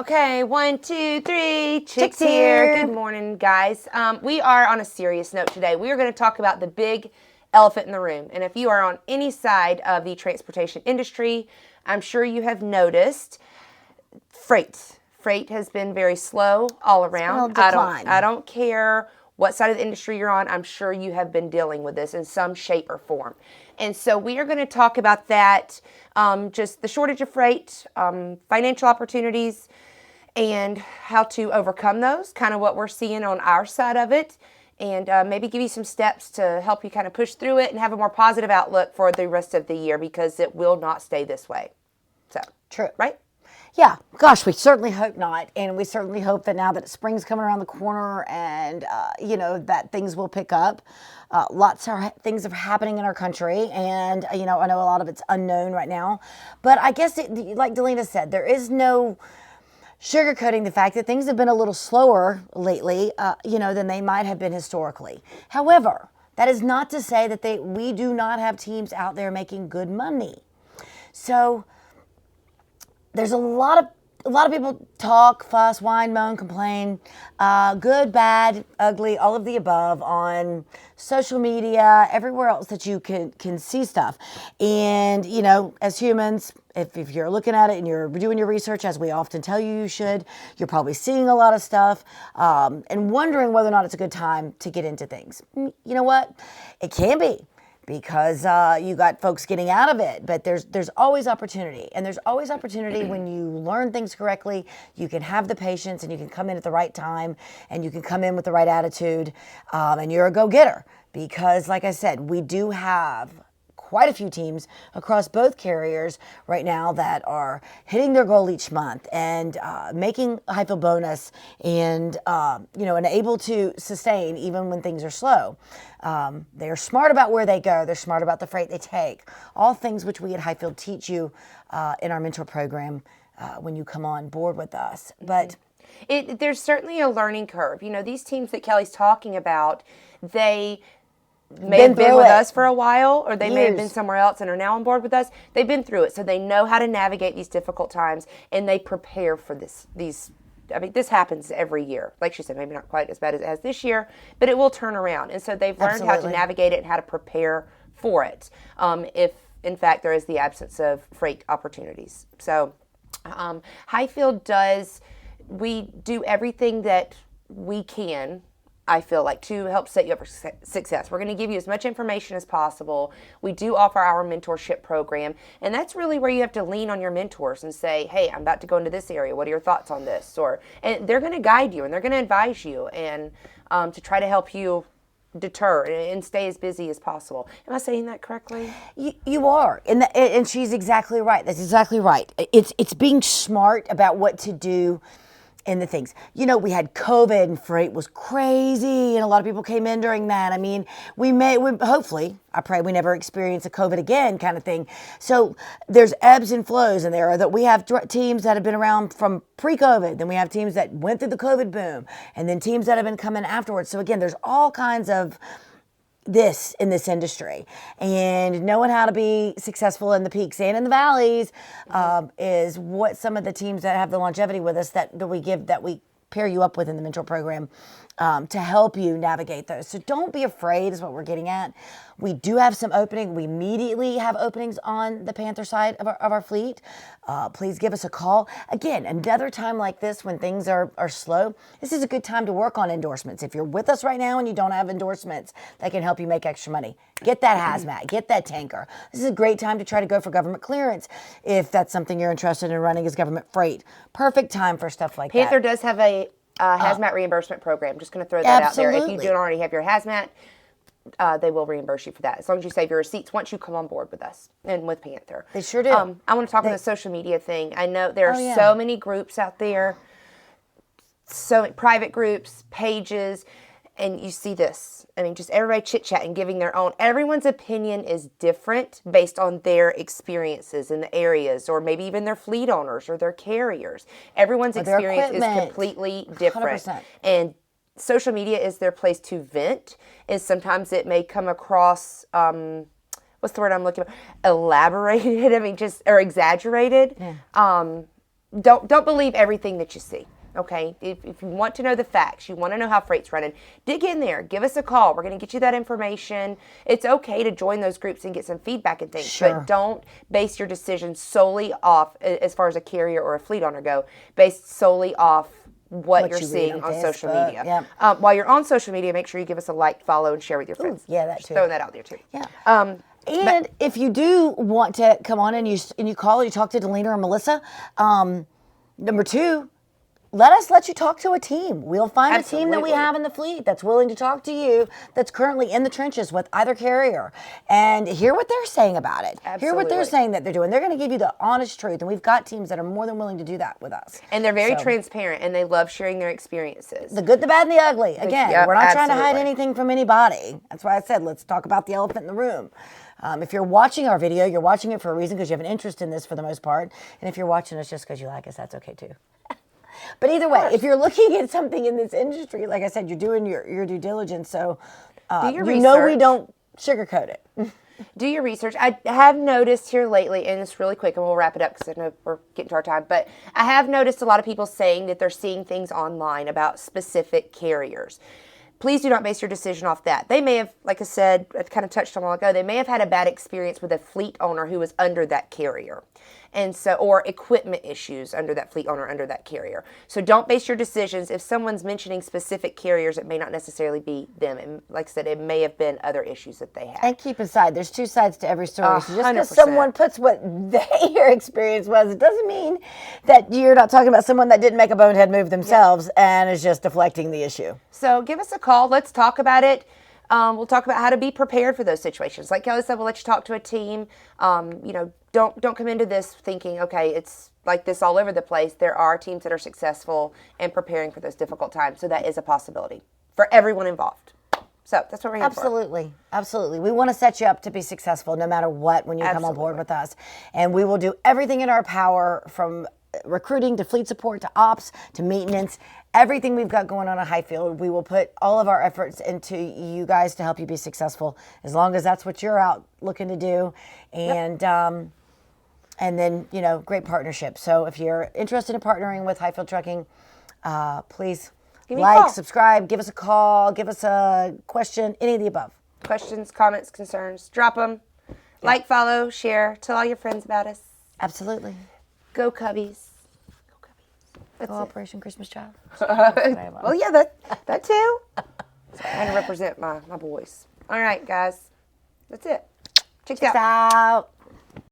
Okay, 1, 2, 3, Chicks here. Good morning, guys. We are on a serious note today. We are going to talk about the big elephant in the room. And if you are on any side of the transportation industry, I'm sure you have noticed freight. Freight has been very slow all around. I don't care what side of the industry you're on. I'm sure you have been dealing with this in some shape or form. And so we are going to talk about that, just the shortage of freight, financial opportunities, and how to overcome those, kind of what we're seeing on our side of it, and maybe give you some steps to help you kind of push through it and have a more positive outlook for the rest of the year, because it will not stay this way. So, true. Right? Yeah, gosh, we certainly hope not. And we certainly hope that now that spring's coming around the corner and, that things will pick up. Lots of things are happening in our country. And, I know a lot of it's unknown right now. But I guess, like Delina said, there is no sugarcoating the fact that things have been a little slower lately, than they might have been historically. However, that is not to say that we do not have teams out there making good money. So there's a lot of people talk, fuss, whine, moan, complain, good, bad, ugly, all of the above on social media, everywhere else that you can see stuff. And, as humans, if you're looking at it and you're doing your research, as we often tell you should, you're probably seeing a lot of stuff and wondering whether or not it's a good time to get into things. You know what? It can be, because you got folks getting out of it. But there's always opportunity. And there's always opportunity when you learn things correctly. You can have the patience, and you can come in at the right time, and you can come in with the right attitude, and you're a go-getter. Because, like I said, we do have quite a few teams across both carriers right now that are hitting their goal each month and making a hyfield bonus and, and able to sustain even when things are slow. They're smart about where they go. They're smart about the freight they take. All things which we at Hyfield teach you in our mentor program when you come on board with us. But there's certainly a learning curve. These teams that Kelly's talking about, they may have been with us for a while, or they may have been somewhere else and are now on board with us. They've been through it, so they know how to navigate these difficult times, and they prepare for this. This happens every year. Like she said, maybe not quite as bad as it has this year, but it will turn around. And so they've learned how to navigate it and how to prepare for it, if, in fact, there is the absence of freight opportunities. So Hyfield we do everything that we can, I feel like, to help set you up for success. We're going to give you as much information as possible. We do offer our mentorship program, and that's really where you have to lean on your mentors and say, hey, I'm about to go into this area. What are your thoughts on this? And they're going to guide you, and they're going to advise you, and to try to help you deter and stay as busy as possible. Am I saying that correctly? You are, and she's exactly right. That's exactly right. It's being smart about what to do in the things. We had COVID, and freight was crazy, and a lot of people came in during that. I mean, we hopefully, I pray we never experience a COVID again kind of thing. So there's ebbs and flows in there. That we have teams that have been around from pre-COVID, then we have teams that went through the COVID boom, and then teams that have been coming afterwards. So again, there's all kinds of in this industry, and knowing how to be successful in the peaks and in the valleys is what some of the teams that have the longevity with us that we pair you up with in the mentor program to help you navigate those. So don't be afraid is what we're getting at. We do have some opening. We immediately have openings on the Panther side of our fleet. Please give us a call. Again, another time like this when things are slow, this is a good time to work on endorsements. If you're with us right now and you don't have endorsements that can help you make extra money, get that hazmat, get that tanker. This is a great time to try to go for government clearance if that's something you're interested in running as government freight. Perfect time for stuff like Panther that. does have a hazmat reimbursement program. I'm just going to throw that absolutely. out there. If you don't already have your hazmat, they will reimburse you for that, as long as you save your receipts once you come on board with us and with Panther. They sure do. I want to talk on the social media thing. I know there are so many groups out there, so private groups, pages, and you see this. Just everybody chit-chatting, giving their own. Everyone's opinion is different based on their experiences in the areas, or maybe even their fleet owners or their carriers. Everyone's experience is completely different. 100%. And social media is their place to vent, and sometimes it may come across, what's the word I'm looking for? Elaborated, or exaggerated. Yeah. don't believe everything that you see. Okay, if you want to know the facts, you want to know how freight's running, dig in there. Give us a call. We're going to get you that information. It's okay to join those groups and get some feedback and things, Sure. but don't base your decision solely off, as far as a carrier or a fleet owner go, based solely off what you're you read seeing on on social Facebook, media. yep. While you're on social media, make sure you give us a like, follow, and share with your friends. yeah, that Just too. throwing that out there too. Yeah. But If you do want to come on and you call or you talk to Delina or Melissa, number 2, let you talk to a team. We'll find a team that we Absolutely. have in the fleet that's willing to talk to you, that's currently in the trenches with either carrier, and hear what they're saying about it. Hear what they're Absolutely. saying that they're doing. They're going to give you the honest truth, and we've got teams that are more than willing to do that with us. And they're very So, transparent, and they love sharing their experiences. the good, the bad, and the ugly. Again, Yep, we're not trying to hide absolutely. anything from anybody. That's why I said, let's talk about the elephant in the room. If you're watching our video, you're watching it for a reason because you have an interest in this for the most part. And if you're watching us just because you like us, that's okay too. But either way, if you're looking at something in this industry, like I said, you're doing your due diligence. So Do your you know we research. don't sugarcoat it. Do your research. I have noticed here lately, and it's really quick, and we'll wrap it up because I know we're getting to our time, but I have noticed a lot of people saying that they're seeing things online about specific carriers. Please do not base your decision off that. They may have, like I said, I kind of touched on a while ago, they may have had a bad experience with a fleet owner who was under that carrier. And so, or equipment issues under that fleet owner, under that carrier. So don't base your decisions. If someone's mentioning specific carriers, it may not necessarily be them. And like I said, it may have been other issues that they had. And keep aside, there's 2 sides to every story. So just because 100%. someone puts what their experience was, it doesn't mean that you're not talking about someone that didn't make a bonehead move themselves and is just deflecting the issue. So give us a call. Let's talk about it. We'll talk about how to be prepared for those situations. Like Kelly said, we'll let you talk to a team. Don't come into this thinking, okay, it's like this all over the place. There are teams that are successful in preparing for those difficult times. So that is a possibility for everyone involved. So that's what we're here for. Absolutely. Absolutely. We want to set you up to be successful no matter what when you come on board with us. And we will do everything in our power, from recruiting to fleet support to ops to maintenance. Everything we've got going on at Hyfield, we will put all of our efforts into you guys to help you be successful, as long as that's what you're out looking to do. And then, great partnership. So if you're interested in partnering with Hyfield Trucking, please Give me a call. like, subscribe, give us a call, give us a question, any of the above. Questions, comments, concerns, drop them. Like, follow, share, tell all your friends about us. Absolutely. Go Cubbies. Go Cubbies. That's Go it. Operation Christmas Child. Well, yeah, that too. So I had to represent my boys. All right, guys. That's it. Check it out. Out.